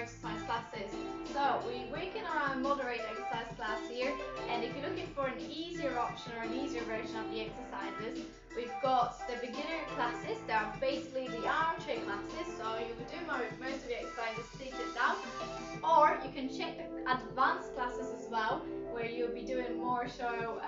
exercise classes. So we're working on a moderate exercise class here, and if you're looking for an easier option or an easier version of the exercises, we've got the beginner classes. They're basically the armchair classes, so you will do most of the exercises seated down, or you can check the advanced classes as well, where you'll be doing more so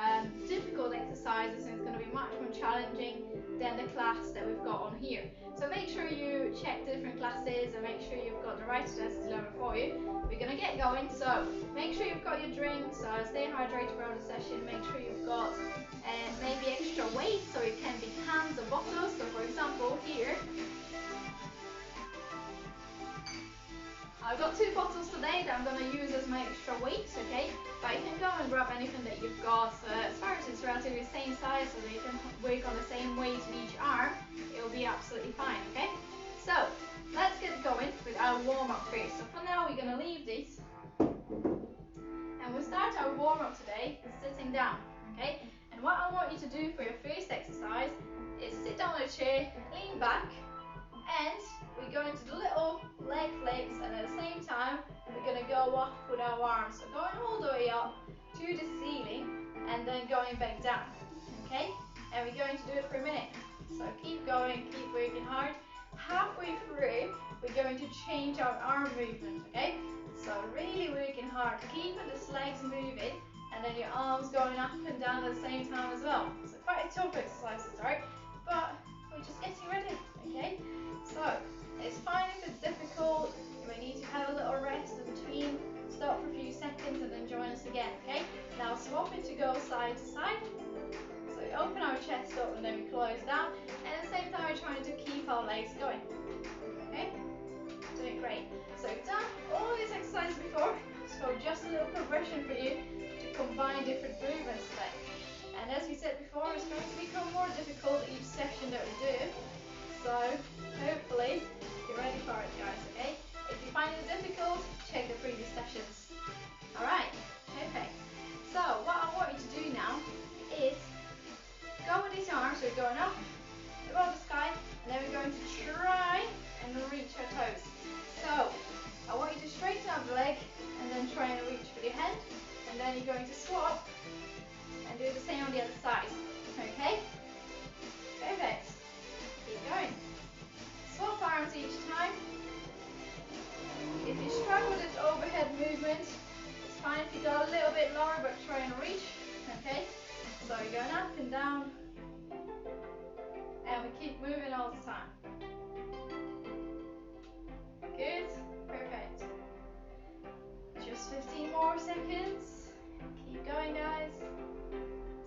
difficult exercises, and it's going to be much more challenging than the class that we've got on here. So make sure you check the different classes and make sure you've got the right intensity level for you. We're going to get going, so make sure you've got your drinks, stay hydrated throughout the session. Make sure you've got maybe extra weight, so it can be cans or bottles. So for example here, I've got 2 bottles today that I'm going to use as my extra weights, okay? But you can go and grab anything that you've got. As far as it's relatively the same size, so that you can work on the same weight in each arm, it'll be absolutely fine, okay? So, let's get going with our warm-up first. So for now, we're going to leave this. And we'll start our warm-up today sitting down, okay? And what I want you to do for your first exercise is sit down on a chair, lean back, and we're going to do little leg flicks, and at the same time we're going to go up with our arms, so going all the way up to the ceiling and then going back down, okay? And we're going to do it for a minute, so keep going, keep working hard. Halfway through we're going to change our arm movement, okay? So really working hard, keeping the legs moving, and then your arms going up and down at the same time as well. So quite a tough exercise to start, but we're just getting ready, okay? So, it's fine if it's difficult, you may need to have a little rest in between, stop for a few seconds and then join us again, okay? Now swapping to go side to side, so we open our chest up and then we close down, and at the same time we're trying to keep our legs going, okay? Doing great. So we've done all these exercises before, so just a little progression for you to combine different movements today. And as we said before, it's going to become more difficult each session that we do. So hopefully you're ready for it, guys, okay? If you find it difficult, check the previous sessions. Alright, perfect. So what I want you to do now is go with these arms, so we're going up above the sky, and then we're going to try and reach our toes. So I want you to straighten up the leg and then try and reach with your hand, and then you're going to swap and do the same on the other side, okay? Perfect. Keep going. Swap arms each time. If you struggle with this overhead movement, it's fine if you go a little bit lower, but try and reach, okay? So you're going up and down, and we keep moving all the time. Good, perfect. Just 15 more seconds. Keep going, guys.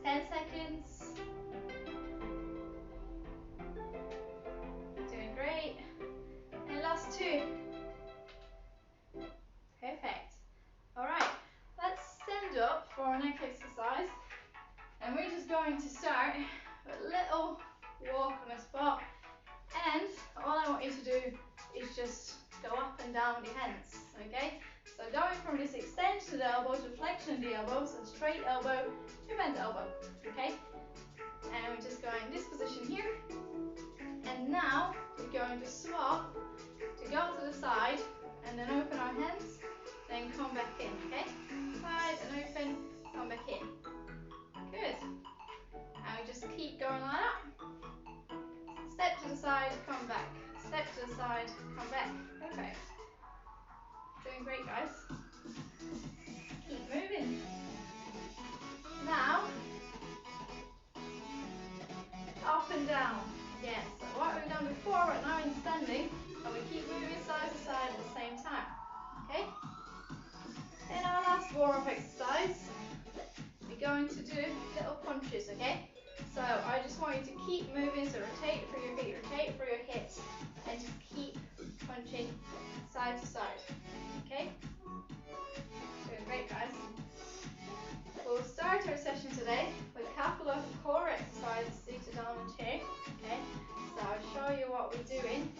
10 seconds. Doing great. And last 2. Perfect. Alright, let's stand up for our next exercise. And we're just going to start with a little walk on the spot. And all I want you to do is just go up and down with your hands, okay? So going from this extension of the elbow to flexion of the elbow, so straight elbow to bent elbow, okay? And we're just going in this position here. And now we're going to swap to go to the side and then open our hands, then come back in, okay? Side and open, come back in. Good. And we just keep going like that. Step to the side, come back. Step to the side, come back. Perfect. Doing great, guys. Keep moving. Now, up and down. Again. So what we've done before, right now in standing, and we keep moving side to side at the same time. Okay? In our last warm-up exercise, we're going to do little punches, okay? So I just want you to keep moving, so rotate through your feet, rotate through your hips, and just keep punching side to side, okay? Doing great, guys. We'll start our session today with a couple of core exercises seated on a chair, okay? So I'll show you what we're doing,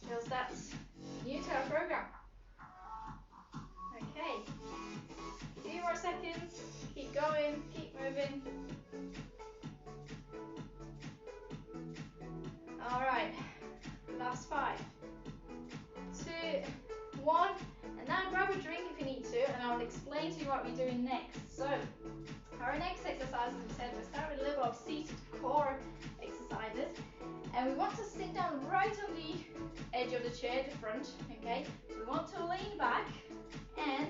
because that's new to our program. Okay, a few more seconds, keep going, keep moving. Alright, last 5, 2, 1, and grab a drink if you need to, and I'll explain to you what we're doing next. So, our next exercise, as I said, we'll start with a little bit of seated core exercises. And we want to sit down right on the edge of the chair, the front, okay? We want to lean back, and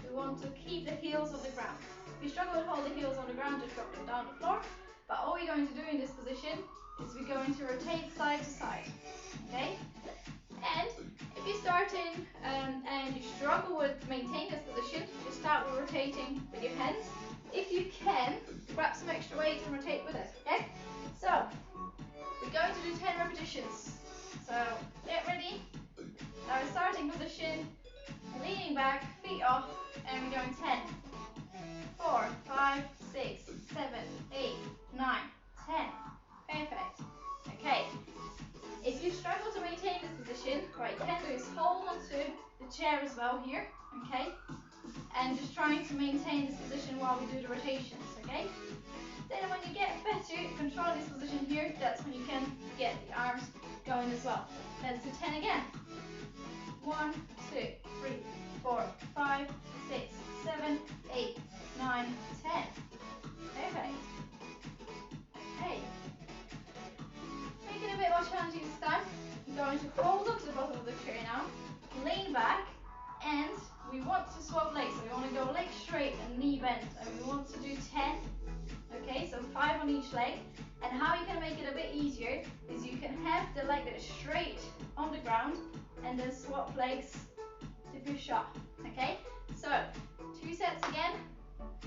we want to keep the heels on the ground. If you struggle to hold the heels on the ground, just drop them down the floor. But all we're going to do in this position is we're going to rotate side to side, okay? And if you're starting and you struggle with maintaining this position, just start with rotating with your hands. If you can, grab some extra weight and rotate with it, okay? So, we're going to do 10 repetitions. So, get ready. Now, starting position, leaning back, feet off, and we're going 10, 4, 5, 6, 7, 8, 9, 10. Perfect. Okay. If you struggle to maintain this position, what you can do is hold onto the chair as well here, okay? And just trying to maintain this position while we do the rotations, okay? Then when you get better, control this position here, that's when you can get the arms going as well. Let's do 10 again. 1, 2, 3, 4, 5, 6, 7, 8, 9, 10. Perfect. Okay. Make it a bit more challenging this time. I'm going to hold up to the bottom of the chair now, lean back, and we want to swap legs. So we want to go leg straight and knee bent, and we want to do 10. Okay, so 5 on each leg. And how you can make it a bit easier is you can have the leg that is straight on the ground and then swap legs to push up. Okay, so 2 sets again,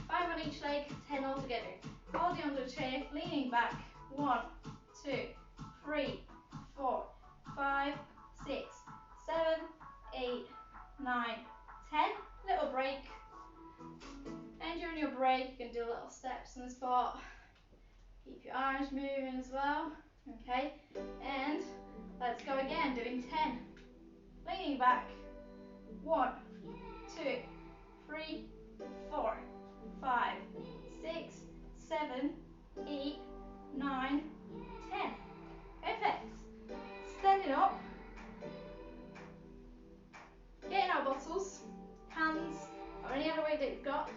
5 on each leg, 10 all together. Holding onto the chair, leaning back. 1, 2, 3, 4, 5, 6, 7, 8, 9, 10. Little break. And during your break, you can do little steps in the spot. Keep your arms moving as well. Okay, and let's go again, doing 10. Leaning back. 1, 2, 3, 4, 5, 6, 7, 8, 9, 10. Perfect. Standing up. Getting our bottles, hands, or any other weight that you've got.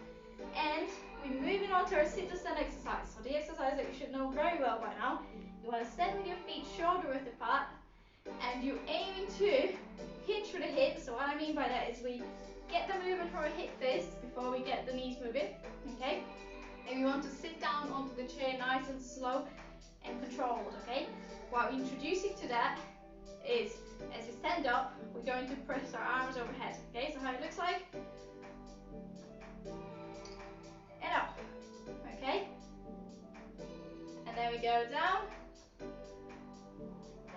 And we're moving on to our sit to stand exercise. So the exercise that you should know very well by now. You want to stand with your feet shoulder width apart, and you're aiming to hinge through the hips. So what I mean by that is we get the movement from our hip first before we get the knees moving. Okay? And we want to sit down onto the chair nice and slow and controlled. Okay? What we're introducing to that is as you stand up, we're going to press our arms overhead. Okay? So how it looks like? And up. Okay? And then we go down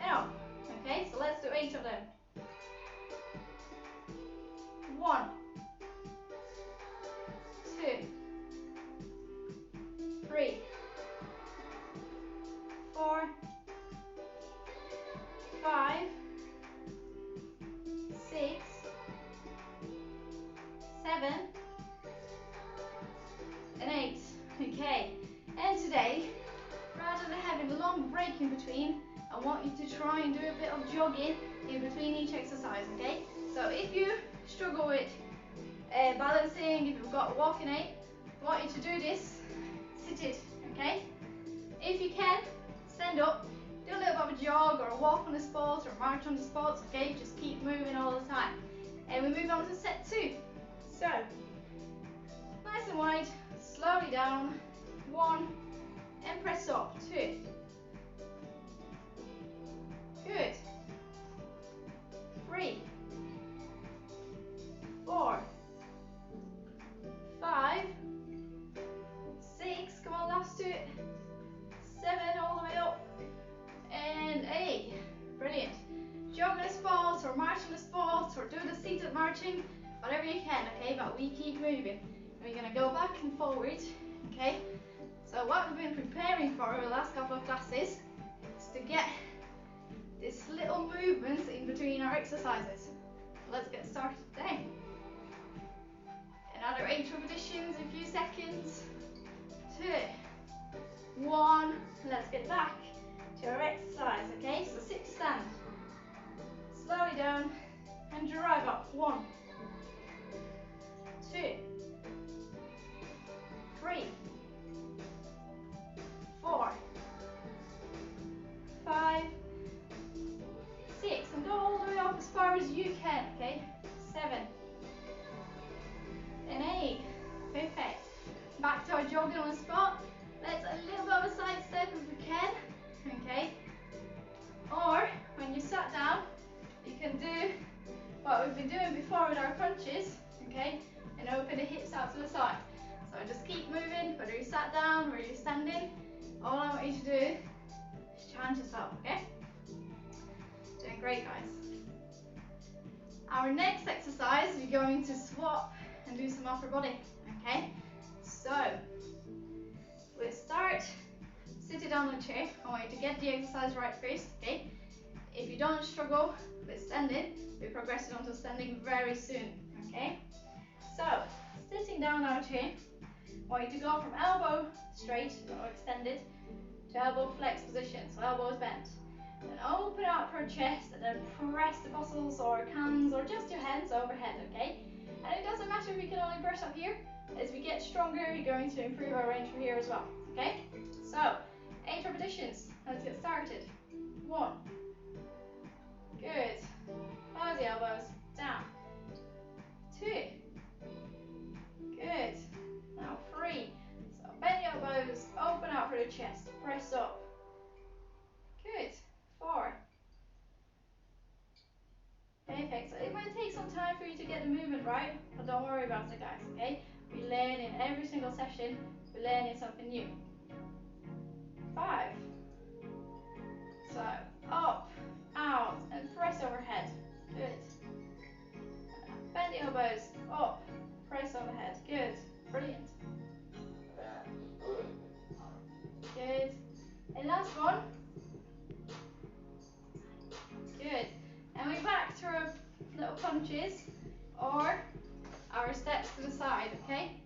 and up. Okay? So let's do 8 of them. 1, 2, 3, 4, 5, 6, 7, and 8. Okay, and today, rather than having a long break in between, I want you to try and do a bit of jogging in between each exercise, okay? So if you struggle with balancing, if you've got a walking aid, I want you to do this seated, okay? If you can, stand up, do a little bit of a jog or a walk on the spot or a march on the spot, okay? Just keep moving all the time. And we move on to set 2. So, nice and wide, slowly down, 1, and press up, 2. Good. 3, 4, 5, 6, come on, last 2, 7, all the way up, and 8. Brilliant. Jog on the spot, or march on the spot, or do the seated marching, whatever you can, okay? But we keep moving. And we're going to go back and forward, okay? So what we've been preparing for over the last couple of classes is to get these little movements in between our exercises. Let's get started today. Another 8 repetitions in a few seconds. 2, 1. Let's get back to our exercise, okay? So sit stand. Slow it down and drive up. 1, 2, 3, 4, 5, 6, and go all the way up as far as you can, okay? 7 and 8, perfect. Back to our jogging on the spot. Let's a little bit of a side step if we can, okay? Or when you sat down, you can do what we've been doing before with our crunches, okay? And open the hips out to the side. So just keep moving, whether you sat down or you're standing. All I want you to do is challenge yourself, okay? Doing great, guys. Our next exercise, we're going to swap and do some upper body, okay? So, we'll start sitting down on a chair. I want you to get the exercise right first, okay? If you don't struggle with standing, we're progressing onto standing very soon, okay? So, sitting down on our chair, I want you to go from elbow straight or extended to elbow flex position, so elbows bent. Then open out for a chest and then press the muscles or hands or just your hands overhead, okay? And it doesn't matter if you can only press up here. As we get stronger, we're going to improve our range from here as well, okay? So, 8 repetitions. Let's get started. 1. Good. Close the elbows. Down. 2. Good. Now 3. So bend the elbows, open out for the chest, press up. Good. 4. Perfect. So it might take some time for you to get the movement right, but don't worry about it, guys, okay? We learn in every single session, we're learning something new. 5. So up, out, and press overhead. Good. Bend the elbows, up, press overhead. Good. Brilliant. Good. And last one. Good. And we're back to our little punches or our steps to the side, okay?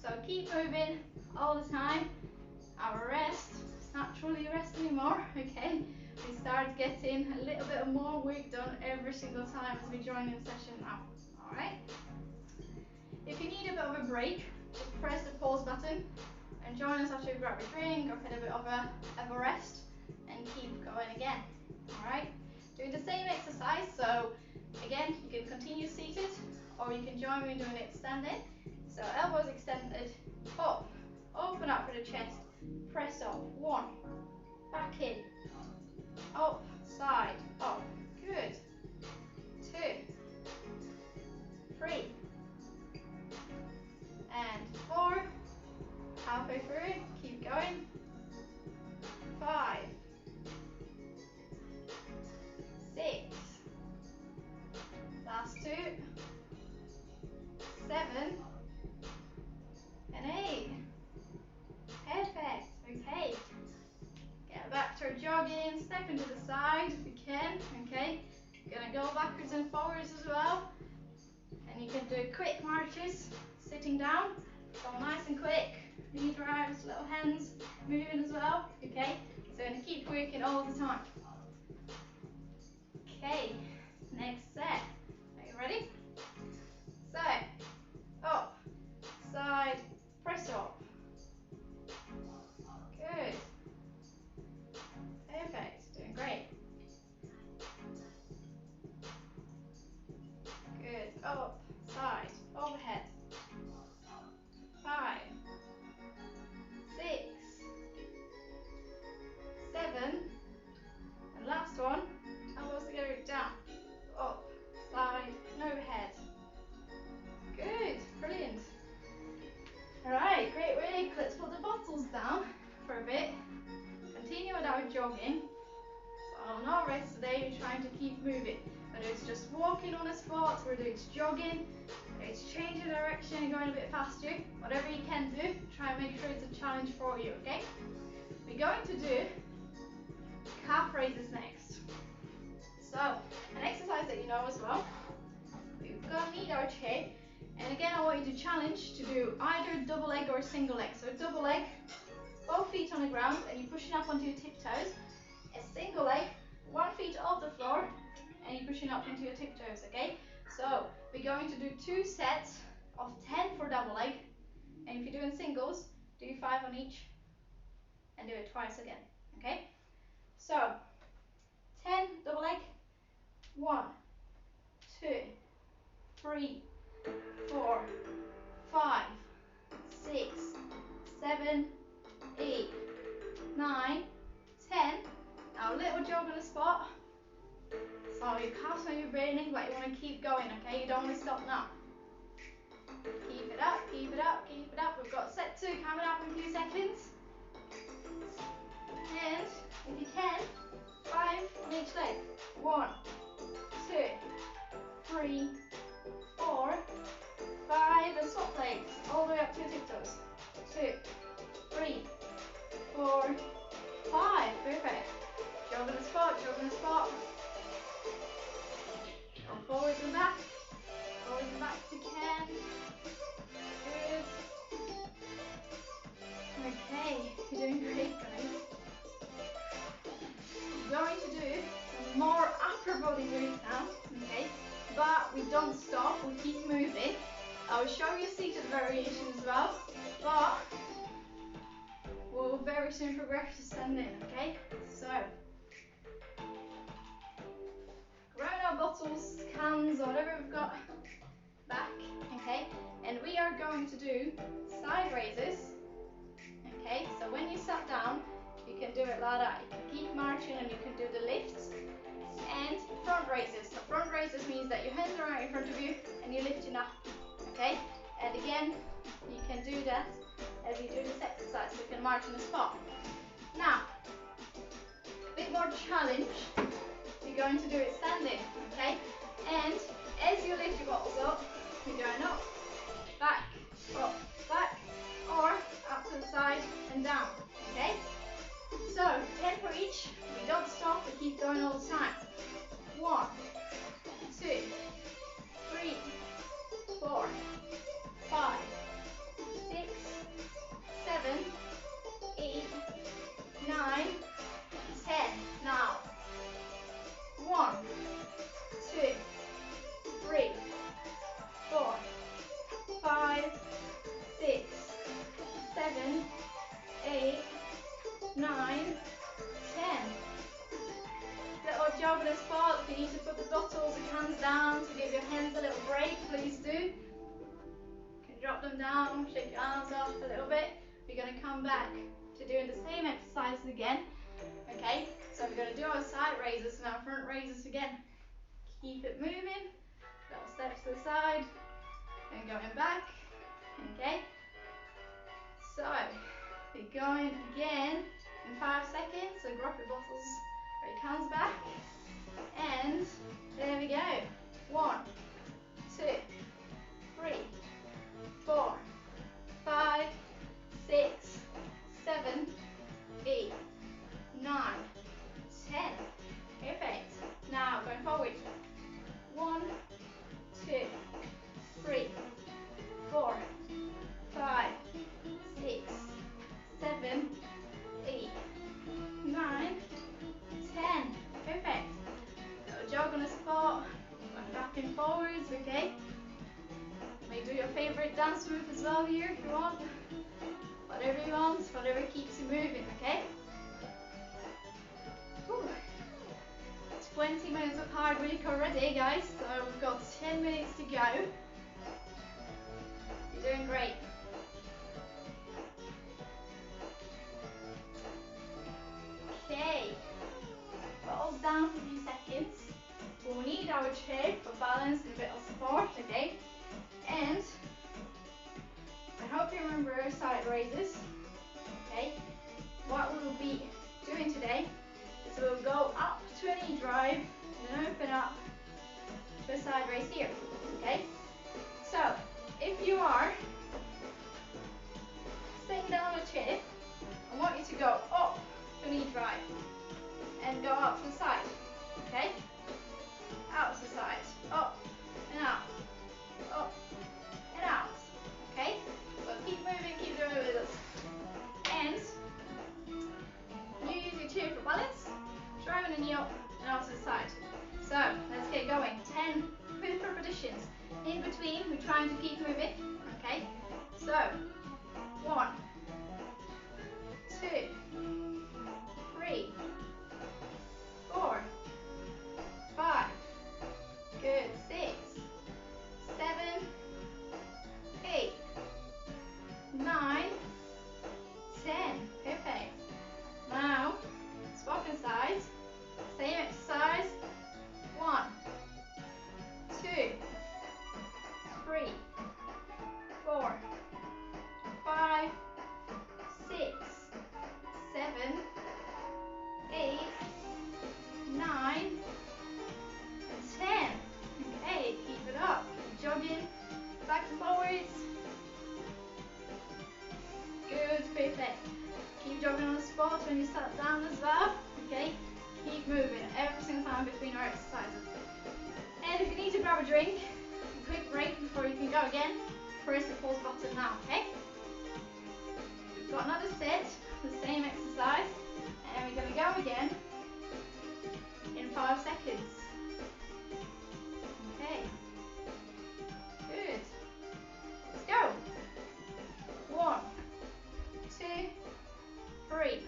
So keep moving all the time. Our rest, it's not truly a rest anymore, okay? We start getting a little bit more work done every single time as we join in session now, alright? If you need a bit of a break, just press the pause button and join us after you grab a drink or had a bit of a rest and keep going again, alright? Doing the same exercise, so again, you can continue seated or you can join me doing it standing. So elbows extended, up, open up for the chest, press up, 1, back in, up, side, up, good, 2, 3, and 4, halfway through, keep going, 5, 6, last 2, 7, and 8, perfect, okay, get back to our jogging, step into the side if you can, okay, you're going to go backwards and forwards as well, and you can do quick marches, sitting down, go nice and quick, knee drives, little hands moving as well, okay, so we're going to keep working all the time. Okay, next set, are you ready? So, up, side, press up, good, perfect, doing great, good, up, side, overhead, 5, 6, 7, and last one, elbows together, down, up, side, and overhead. Good, brilliant. Alright, great work. Let's put the bottles down for a bit. Continue with our jogging. So on our rest today, we're trying to keep moving. Whether it's just walking on a spot, whether it's jogging, whether it's changing direction and going a bit faster, whatever you can do, try and make sure it's a challenge for you, okay? We're going to do calf raises next. So, an exercise that you know as well. We're going to need our chair. And again, I want you to challenge to do either double leg or single leg. So double leg, both feet on the ground and you're pushing up onto your tiptoes. A single leg, 1 foot off the floor and you're pushing up into your tiptoes, okay? So we're going to do 2 sets of 10 for double leg. And if you're doing singles, do 5 on each and do it twice again. Okay? So 10 double leg. 1, 2, 3, 4, 5, 6, 7, 8, 9, 10. Now a little jog on the spot. So your calves may be burning, but you want to keep going, okay? You don't want to stop now. Keep it up, keep it up, keep it up. We've got set 2 coming up in a few seconds. And if you can, 5 on each leg. 1, 2, 3, 4, 5, and swap legs all the way up to your tiptoes. 2, 3, 4, 5. Perfect. Jog on the spot, jog on the spot. Go forwards and back. Forwards and back if you can. Good. Okay, you're doing great, guys. We're going to do some more upper body moves now, okay? But we don't stop, we keep moving. I will show you seated variation as well, but we'll very soon progress to standing, okay? So, grab our bottles, cans, or whatever we've got back, okay? And we are going to do side raises, okay? So when you sat down, you can do it like that. You can keep marching and you can do the lifts. And front raises. So front raises means that your hands are right in front of you and you're lifting up, okay? And again, you can do that as you do this exercise, so you can march in the spot. Now, a bit more challenge, you're going to do it standing, okay? And as you lift your bottles up, you're going up, back, or up to the side and down, okay? So, 10 for each, we don't stop, we keep going all the time. 1, 2, 3, 4, 5, 6, 7, 8, 9, 10. Now, 1, 2, 3, 4, 5, 6, 7, 8, 9, 10. Little jog on the spot. If you need to put the bottles and cans down to give your hands a little break, please do. You can drop them down, shake your arms off a little bit. We're going to come back to doing the same exercises again. Okay, so we're going to do our side raises and our front raises again. Keep it moving. Little steps to the side and going back. Okay, so we're going again in 5 seconds. So drop your bottles or your cans back, and there we go. 1, 2, 3, 4, 5, 6, 7, 8, 9, 10. Perfect. Now going forward. 1, 2, 3, 4, 5, 6, 7, 8, 9, 10. Perfect. Little jog on the spot. Going back and forwards, okay? You may do your favorite dance move as well here if you want. Whatever you want, whatever keeps you moving, okay? Whew. 20 minutes of hard work already, guys, so we've got 10 minutes to go. You're doing great. Okay, bottles down for a few seconds. We'll need our chair for balance and a bit of support, okay? And I hope you remember our side raises, okay? What we'll be doing today is we'll go up to a knee drive and then open up to a side raise here, okay? So, if you are sitting down on a chair, I want you to go up to a knee drive and go out to the side, okay? Out to the side, up and out, up and out, okay? So keep moving, keep doing it with us. And use your chair for balance, driving the knee up and out to the side. So let's get going. 10 quick repetitions. In between, we're trying to keep moving, okay? So, 1, 2, 3, 4, 5, good, 6, 7, 8, 9, 10, perfect. Now, swapping sides, same exercise, 1, 2, 3, 4, 5, 6, 7, 8, 9, 10. Okay, keep it up. Keep jogging, back and forwards. Good, perfect. Keep jogging on the spot when you sat down as well. Okay, keep moving every single time between our exercises. And if you need to grab a drink, a quick break before you can go again, press the pause button now, okay? We've got another set, the same exercise, and we're going to go again in 5 seconds. Okay, good. Let's go. 1, 2, 3,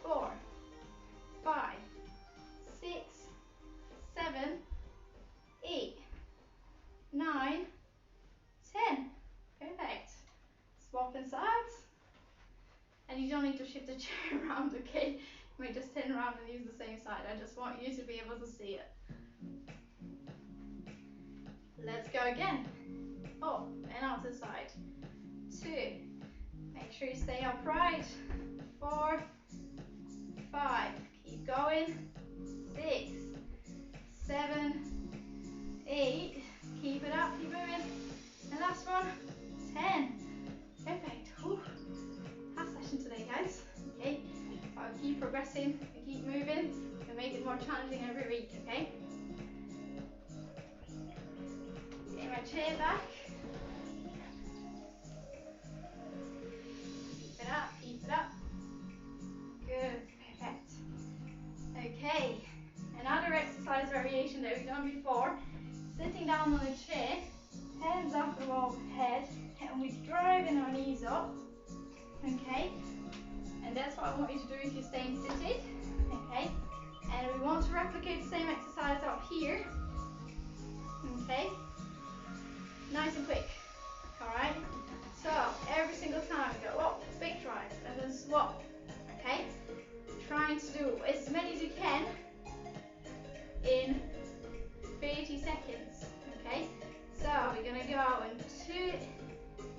4, 5, 6, 7, 8, 9, 10. Perfect. Swapping sides. And you don't need to shift the chair around, okay? You may just turn around and use the same side. I just want you to be able to see it. Let's go again. Up and out to the side. 2. Make sure you stay upright. 4, 5. Keep going. 6, 7, 8. Keep it up, keep moving. And last one, 10. Perfect. Whew. Last session today, guys. Okay. I'll keep progressing and keep moving and make it more challenging every week, okay? Get my chair back. Keep it up, keep it up. Good, perfect. Okay, another exercise variation that we've done before. Sitting down on a chair, hands up above head, and we're driving our knees up. Okay, and that's what I want you to do if you're staying seated. Okay, and we want to replicate the same exercise up here. Okay, nice and quick. Alright, so every single time we go up, big drive, and then swap. Okay, trying to do as many as you can in 30 seconds. Okay, so we're gonna go in 2,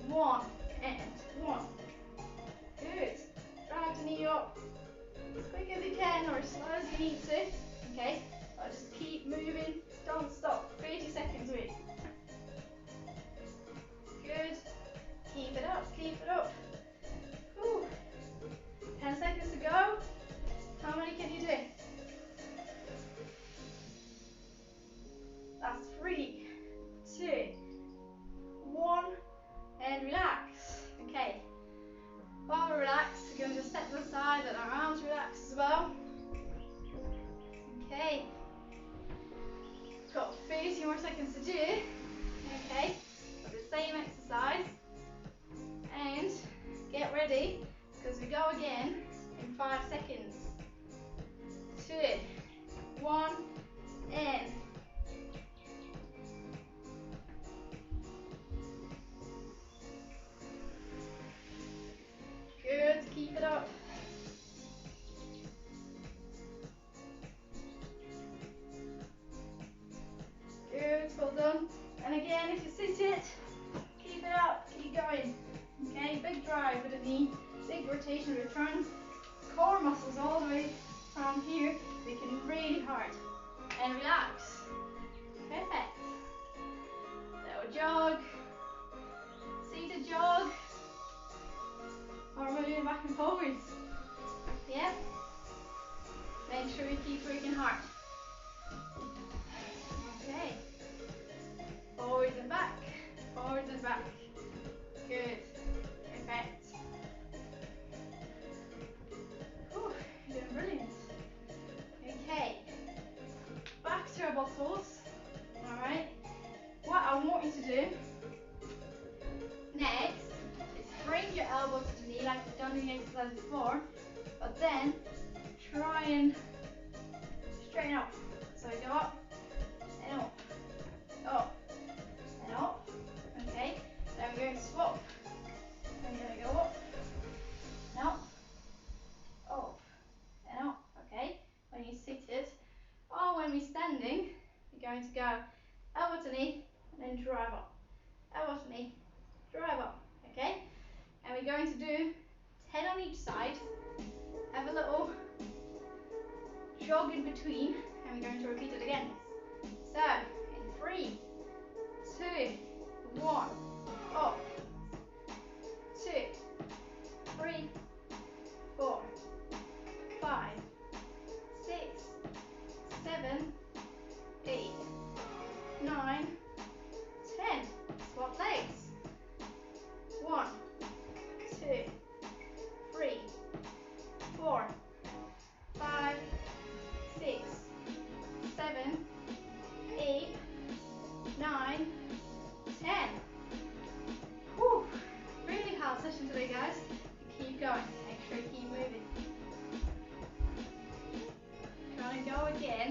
1, and 1. Good. Drive the knee up as quick as you can or as slow as you need to. Okay, so just keep moving, don't stop. 30 seconds with. Good. Keep it up, keep it up. Whew. 10 seconds to go. How many can you do? That's 3, 2, 1, and relax. Okay. While we relax, we're going to just step to the side, let our arms relax as well. Okay. Got 30 more seconds to do. Okay. Got the same exercise. And get ready, because we go again in 5 seconds. 2, 1, and. Good, keep it up. Good, well done. And again, if you sit it, keep it up, keep going. Okay, big drive with the knee, big rotation returns, core muscles all the way from here, making really hard. And relax. Perfect. Little jog, seated jog, or moving back and forwards. Yep. Make sure you keep working hard. Okay. Forwards and back, forwards and back. Good. Perfect. Whew, you're doing brilliant. Okay. Back to our bottles. Alright. What I do next is bring your elbow to the knee like we've done in the exercise before, but then try and straighten up. So go up and up, up and up. Okay, then we're going to swap. And you're going to go up and up, up and up. Okay, when you're seated or when we're standing, you're going to go elbow to knee and then drive up. Elbow to knee, drive up. Okay, and we're going to do 10 on each side. Have a little jog in between, and we're going to repeat it again. So, in 3, 2, 1, up, 2, 3, 4, 5, 6, 7, 8, 9, 10. Swap legs. 1, 2, 3, 4, 5, 6, 7, 8, 9, 10. Whew. Really hard session today, guys. Keep going. Make sure you keep moving. Trying to go again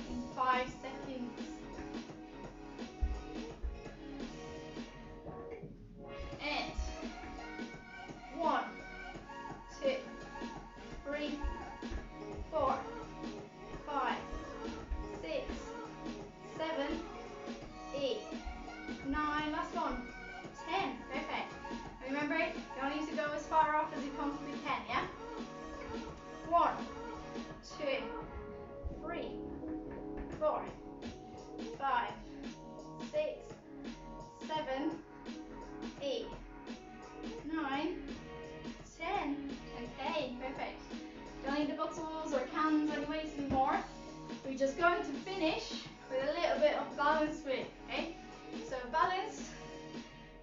in 5 seconds. And 1, 2, 3, 4, 5, 6, 7, 8, 9. Last one. 10. Perfect. Remember, you only need to go as far off as you comfortably can, yeah? 1, 2, 3, 4, 5, 6, 7, 8, 9, 10. Okay, perfect. Don't need the bottles or cans or any weights anymore. We're just going to finish with a little bit of balance work, okay? So balance,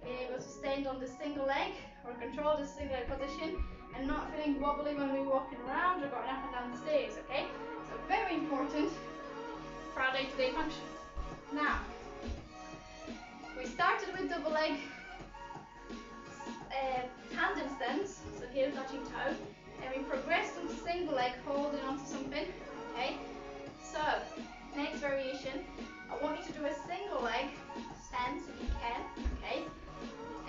being able to stand on the single leg or control the single leg position and not feeling wobbly when we're walking around or going up and down the stairs, okay? So very important for our day-to-day function. Now, we started with double leg tandem stance, so heel touching toe, and we progressed into single leg holding onto something, okay? So, next variation, I want you to do a single leg stance if you can, okay?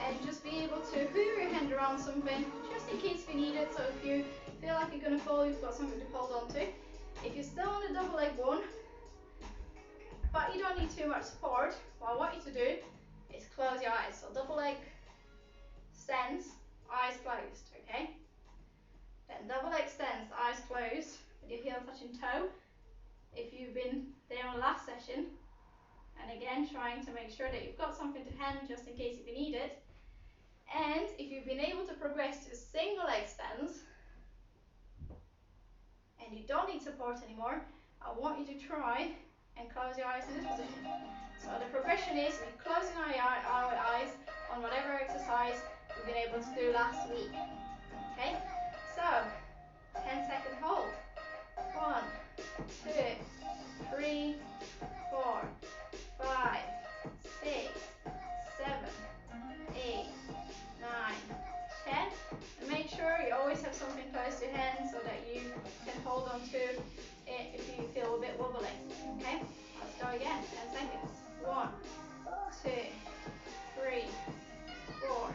And just be able to hoover your hand around something, just in case you need it, so if you feel like you're going to fall, you've got something to hold on to. If you're still on the double leg one, but you don't need too much support, what I want you to do is close your eyes. So double leg stance, eyes closed, okay? Then double leg stance, eyes closed, with your heel touching toe. If you've been there on the last session, and again, trying to make sure that you've got something to hand just in case if you need it. And if you've been able to progress to a single leg stance, and you don't need support anymore, I want you to try and close your eyes in this position. So the progression is we're closing our eyes on whatever exercise we've been able to do last week. Okay? So, 10-second hold. 1, 2, 3, 4, 5, 6, 7, 8, 9, 10. And make sure you always have something close to your hand so that you can hold on to it if you feel a bit wobbly. Okay? Let's go again. 10 seconds. 1, 2, 3, 4,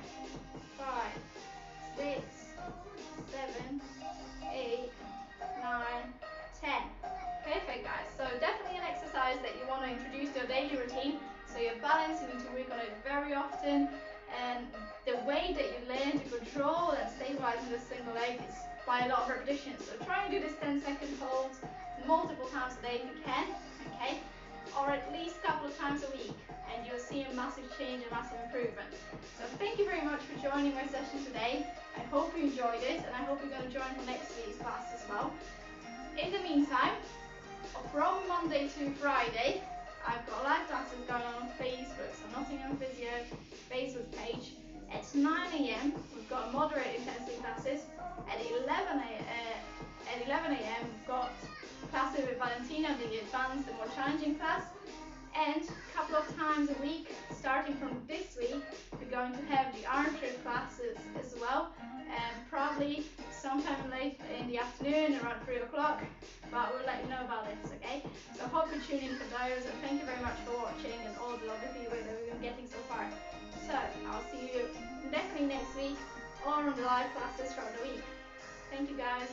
5, 6, 7, 8, 9, 10. Perfect, guys. So definitely an exercise that you want to introduce to your daily routine. So your balance, you need to work on it very often. And the way that you learn to control and stabilize in the single leg is by a lot of repetitions. So try and do this 10-second holds multiple times a day if you can, okay? Or at least a couple of times a week, and you'll see a massive change and massive improvement. So thank you very much for joining my session today. I hope you enjoyed it, and I hope you're going to join for next week's class as well. In the meantime, from Monday to Friday, I've got live classes going on Facebook, so Nottingham Physio Facebook page. At 9 AM, we've got moderate intensity classes. At 11 AM, we've got classes with Valentina, the advanced and more challenging class. And a couple of times a week, starting from this week, we're going to have the archery classes as well, and probably sometime late in the afternoon, around 3 o'clock, but we'll let you know about this, okay? So hope you tune in for those, and thank you very much for watching and all the lovely feedback that we've been getting so far. So I'll see you definitely next week or on the live classes throughout the week. Thank you guys.